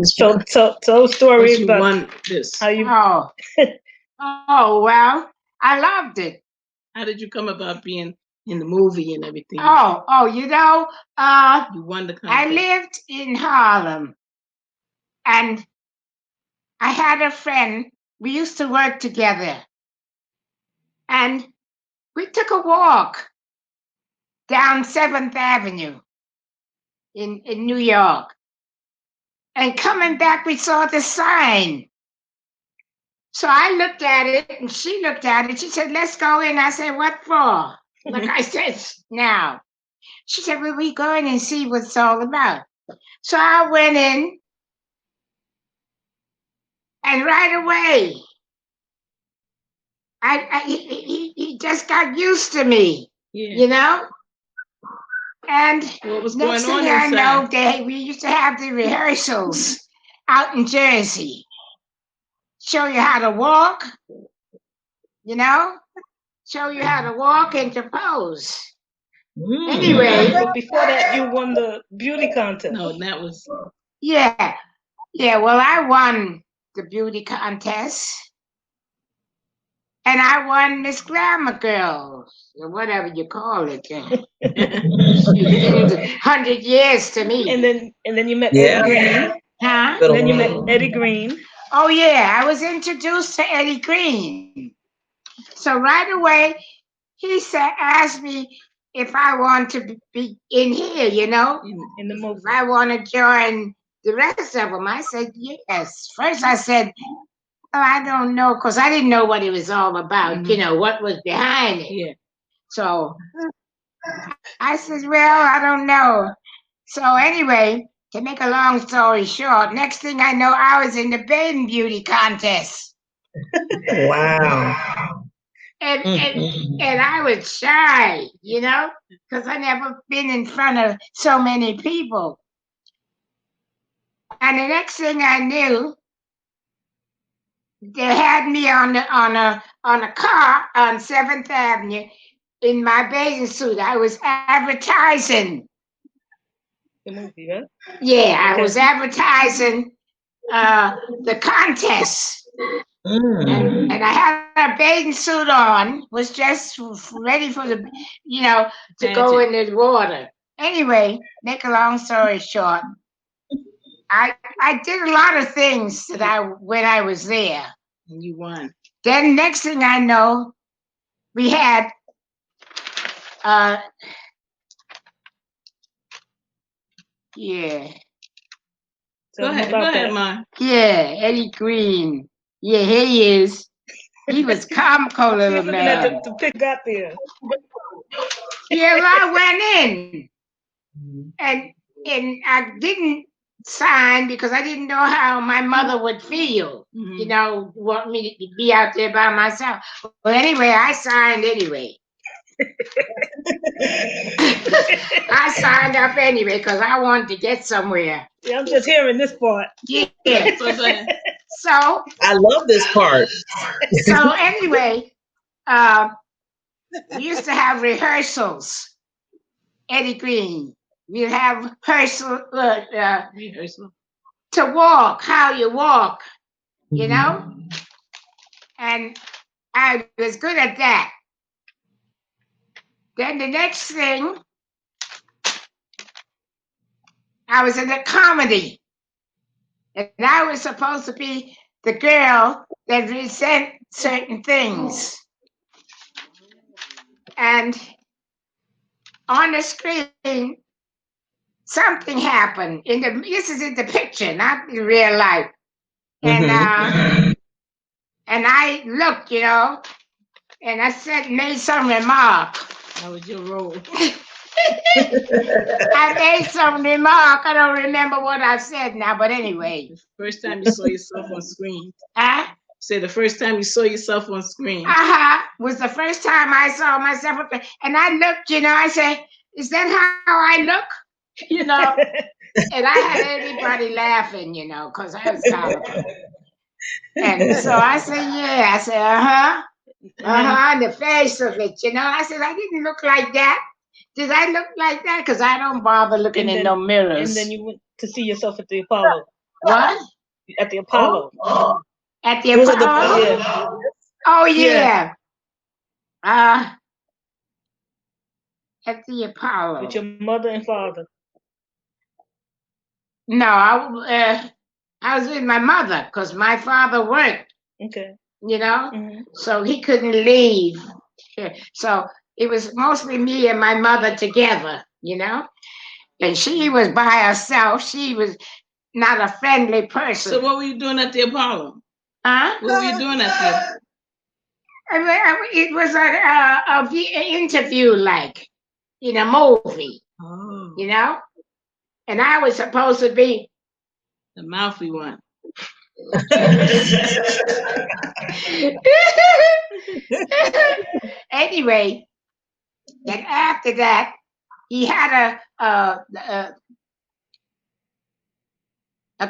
So tell a story you about won this. how you. Oh, well, I loved it. How did you come about being in the movie and everything? You know, you won the contest. I lived in Harlem, and I had a friend. We used to work together, and we took a walk down 7th Avenue in New York. And coming back, we saw the sign. So I looked at it, and she looked at it. She said, "Let's go in." I said, "What for?" Like I said, now. She said, "Well, we go in and see what it's all about." So I went in, and right away, he just got used to me, you know? And what was next going thing on I know, we used to have the rehearsals out in Jersey. Show you how to walk, you know? Show you how to walk and to pose. Anyway. But before that, you won the beauty contest. No, that was... Yeah. Yeah, well, I won the beauty contest. And I won Miss Glamour Girl, or whatever you call it. It's been 100 years to me. And then you met Eddie Green. Huh? And then you met Eddie Green. Oh, yeah, I was introduced to Eddie Green. So right away, he asked me if I want to be in here, you know? In the movie. If I want to join the rest of them. I said, yes. First I said, oh, I don't know, because I didn't know what it was all about, you know, what was behind it. Yeah. So I said, well, I don't know. So anyway, to make a long story short, next thing I know, I was in the bathing beauty contest. Wow. And I was shy, you know, because I never been in front of so many people. And the next thing I knew, they had me on a car on 7th Avenue in my bathing suit. I was advertising. The movie, huh? Yeah, I was advertising the contest. And I had a bathing suit on, was just ready for the, to go in the water. Anyway, make a long story short, I did a lot of things when I was there. And you won. Then next thing I know, we had yeah. Go ahead, Ma. Yeah, Eddie Green. Yeah, here he is. He was comical little man. The pig got there. Yeah, well, I went in, and I didn't sign because I didn't know how my mother would feel. You know, want me to be out there by myself. Well, anyway, I signed anyway. I signed up anyway because I wanted to get somewhere. Yeah, I'm just hearing this part. Yeah. So I love this part. So anyway, we used to have rehearsals. Eddie Green, we'd have rehearsal to walk, how you walk, you know? And I was good at that. Then the next thing, I was in a comedy. And I was supposed to be the girl that resent certain things. And on the screen, something happened. This is in the picture, not in real life. And and I looked, you know, and I made some remark. That was your role. I made some remark. I don't remember what I said now, but anyway. The first time you saw yourself on screen. Say the first time you saw yourself on screen. Was the first time I saw myself. And I looked, you know, I said, is that how I look? You know? And I had everybody laughing, you know, because I was comical. And so I said, yeah. I said, and the face of it, you know. I said, I didn't look like that. Did I look like that? Because I don't bother looking in no mirrors. And then you went to see yourself at the Apollo. What? At the Apollo. At the It was at the Apollo? Yeah. Oh, Yeah. yeah. At the Apollo. With your mother and father. No, I was with my mother because my father worked, Okay. you know, Mm-hmm. so he couldn't leave. So it was mostly me and my mother together, you know, and she was by herself. She was not a friendly person. So what were you doing at the Apollo? Huh? What were you doing at the? It was an interview like in a movie, Oh, you know, and I was supposed to be. the mouthy one. Anyway, then after that, he had a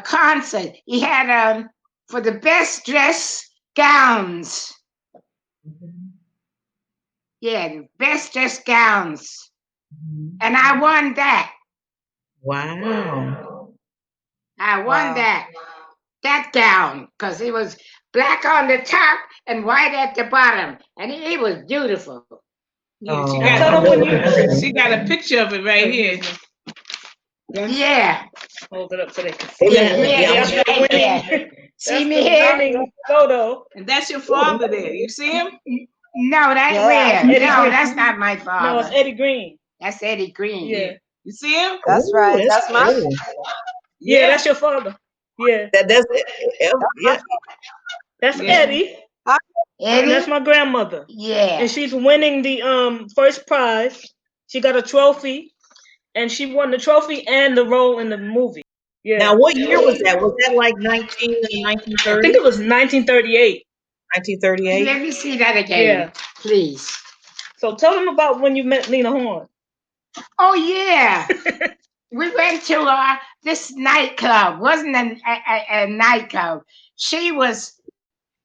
concert. He had for the best dressed gowns. Yeah, the best dressed gowns, and I won that. Wow. I won that gown because it was black on the top and white at the bottom, and it was beautiful. Yeah, she Oh, got, tell them when you- she got a picture of it right here. Yeah. Hold it up so they can see. Yeah, That's the yeah. winning. See That's me the here? winning photo. And that's your father there. You see him? No, that's Yeah. where. Eddie No, Green. that's not my father. No, it's Eddie Green. That's Eddie Green. Yeah. You see him? That's Ooh, right. That's my cool. Yeah, that's your father. Yeah. That's it. Yeah. That's Yeah. Eddie. And Eddie? that's my grandmother. Yeah. And she's winning the first prize. She got a trophy. And she won the trophy and the role in the movie. Yeah. Now, what year was that? Was that like 1930? I think it was 1938. 1938? Let me see that again, Yeah. please. So tell them about when you met Lena Horne. Oh, yeah. We went to this nightclub. Wasn't a nightclub. She was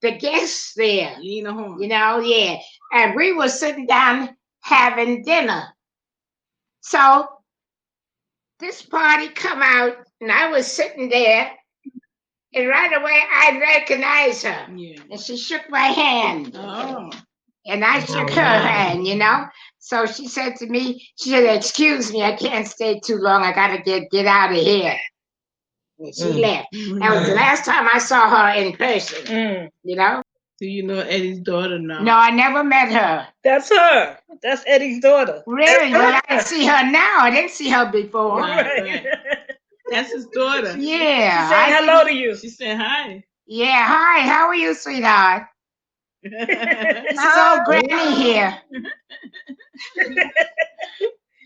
the guest there. Lena Horne. You know, yeah. And we were sitting down having dinner. So this party come out, and I was sitting there, and right away I recognized her. Yeah. And she shook my hand. Oh. And I shook her hand, you know. So she said to me, she said, "Excuse me, I can't stay too long. I gotta get out of here." And she left. That was the last time I saw her in person. You know? Do you know Eddie's daughter now? No, I never met her. That's her. That's Eddie's daughter. Really? Well, I see her now. I didn't see her before. Right. That's his daughter. Yeah. She's saying hello to you. She said hi. Yeah. Hi. How are you, sweetheart? This is old Granny here.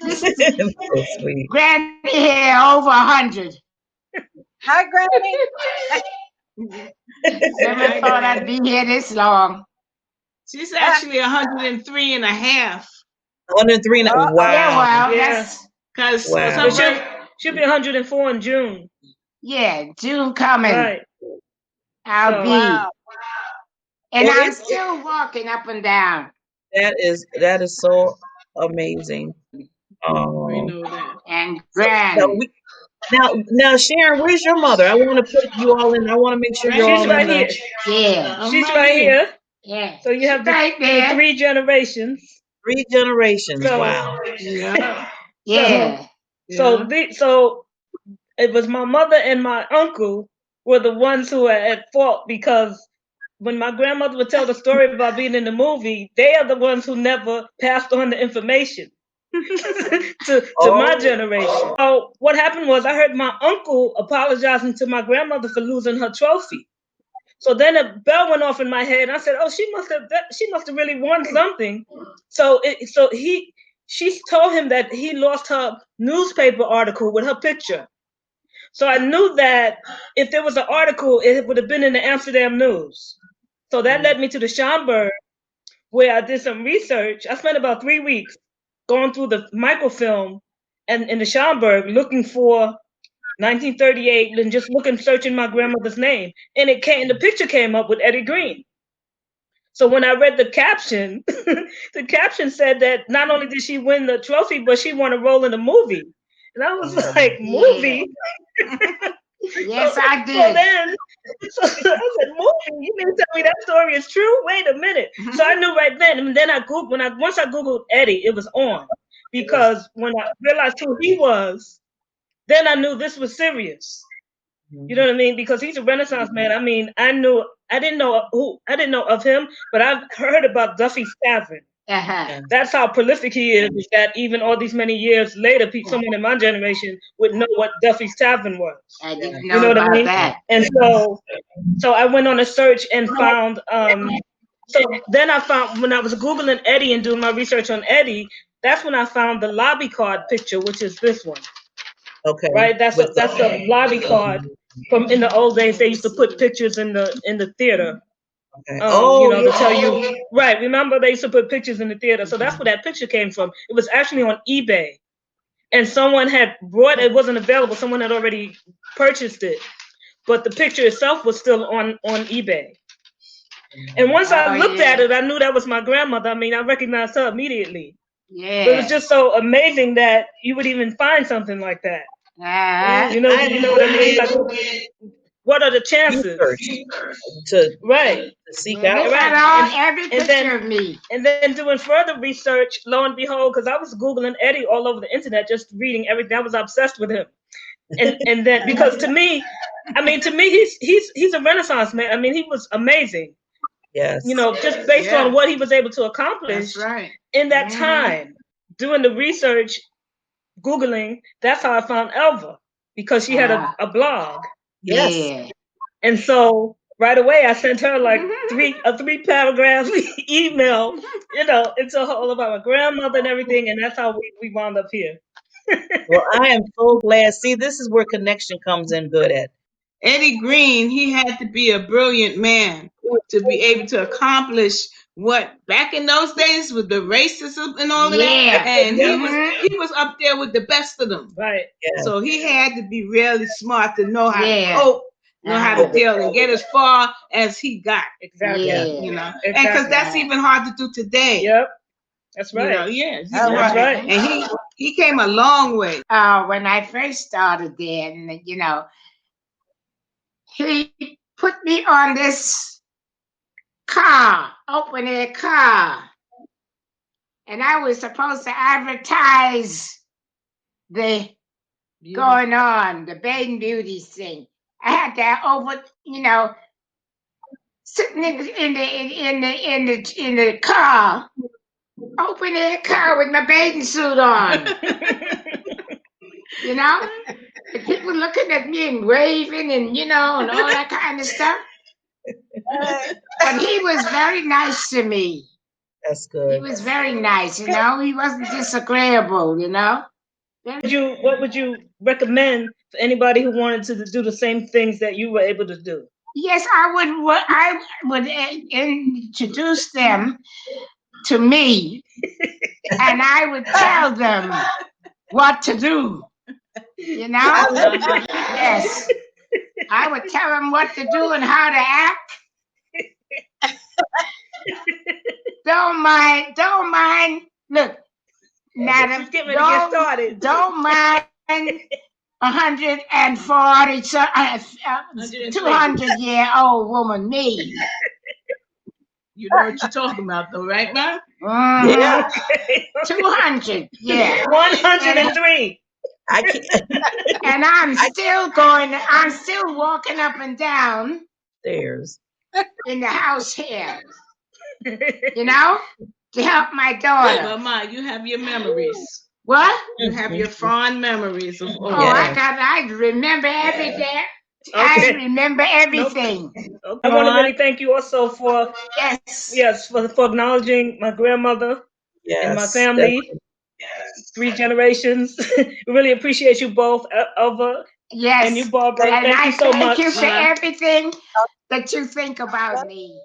This is So sweet. Granny here, over 100. Hi, Granny. Never thought I'd be here this long. She's actually 103 and a half. 103. Uh-oh. Wow. Yeah, well, Yeah. that's Because Wow. She'll be 104 in June. yeah, June coming. Right. I'll So- be. Wow. And Well, I'm it's- still walking up and down. That is so amazing. we Oh. know that. And Now, grand. now, Sharon, where's your mother? I want to put you all in. I want to make sure you're She's all right in here. Yeah. She's right here. Yeah. So you have the, Right the there. 3 generations. 3 generations. So- Wow. Yeah. Yeah. So it was my mother and my uncle were the ones who were at fault, because when my grandmother would tell the story about being in the movie, they are the ones who never passed on the information to my generation. So what happened was, I heard my uncle apologizing to my grandmother for losing her trophy. So then a bell went off in my head, and I said, "Oh, she must have really won something." She told him that he lost her newspaper article with her picture. So I knew that if there was an article, it would have been in the Amsterdam News. So that led me to the Schomburg, where I did some research. I spent about 3 weeks going through the microfilm and in the Schomburg looking for 1938 and just searching my grandmother's name. And the picture came up with Eddie Green. So when I read the caption, the caption said that not only did she win the trophy, but she won a role in the movie. And I was like, movie? Yes, I did. So then, so I said, movie? You mean to tell me that story is true? Wait a minute. So I knew right then. And then I Googled, once I Googled Eddie, it was on. Because when I realized who he was, then I knew this was serious. You know what I mean? Because he's a Renaissance man. I mean, I didn't know of him, but I've heard about Duffy's Tavern. That's how prolific he is, that even all these many years later, someone in my generation would know what Duffy's Tavern was. I didn't know You know what I about mean? that. And so I went on a search and found, so then I found, when I was Googling Eddie and doing my research on Eddie, that's when I found the lobby card picture, which is this one. Okay. Right? That's a lobby card from in the old days. They used to put pictures in the theater. Okay. To tell you, right? Remember, they used to put pictures in the theater, so that's where that picture came from. It was actually on eBay, and someone had brought it. Wasn't available. Someone had already purchased it, but the picture itself was still on eBay. And once I looked at it, I knew that was my grandmother. I mean, I recognized her immediately. Yeah. But it was just so amazing that you would even find something like that. You know what I mean? Like, what are the chances? To seek out. Every picture of me. And then doing further research, lo and behold, because I was Googling Eddie all over the internet, just reading everything. I was obsessed with him. And then, because to me, he's a Renaissance man. I mean, he was amazing. Yes. You know, just based on what he was able to accomplish in that time. Doing the research, Googling, that's how I found Elva, because she had a blog. Yes. Yeah. And so right away I sent her like a 3-paragraph email, it's all about my grandmother and everything, and that's how we wound up here. Well, I am so glad. See, this is where connection comes in good at. Eddie Green, he had to be a brilliant man to be able to accomplish what back in those days with the racism and all of that. And he was up there with the best of them. Right. Yeah. So he had to be really smart to know how to cope, know how to deal and get as far as he got. Exactly. And because that's even hard to do today. Yep. That's right. That's right. And he came a long way. When I first started there, and he put me on this open air car, and I was supposed to advertise the going on, the Bathing Beauties thing. I had that sitting in the car, open air car with my bathing suit on. And people looking at me and waving and and all that kind of stuff. But he was very nice to me. That's good. He was very nice, He wasn't disagreeable, What would you recommend for anybody who wanted to do the same things that you were able to do? Yes, I would introduce them to me, and I would tell them what to do. Yes, I would tell them what to do and how to act. Don't mind. Look, now get ready to get started. Don't mind 140, 200-year-old woman, me. You know what you're talking about, though, right, man? Yeah. 200, yeah. 103. I can't. And I'm still walking up and down Stairs in the house here, to help my daughter. Well, Ma, you have your memories. What? You have your fond memories of all. I remember everything. I remember everything. I want to really thank you also for for acknowledging my grandmother and my family. 3 generations. We really appreciate you both, Elva. Yes. And you, Barbara. And thank you so much. Thank you for everything that you think about me.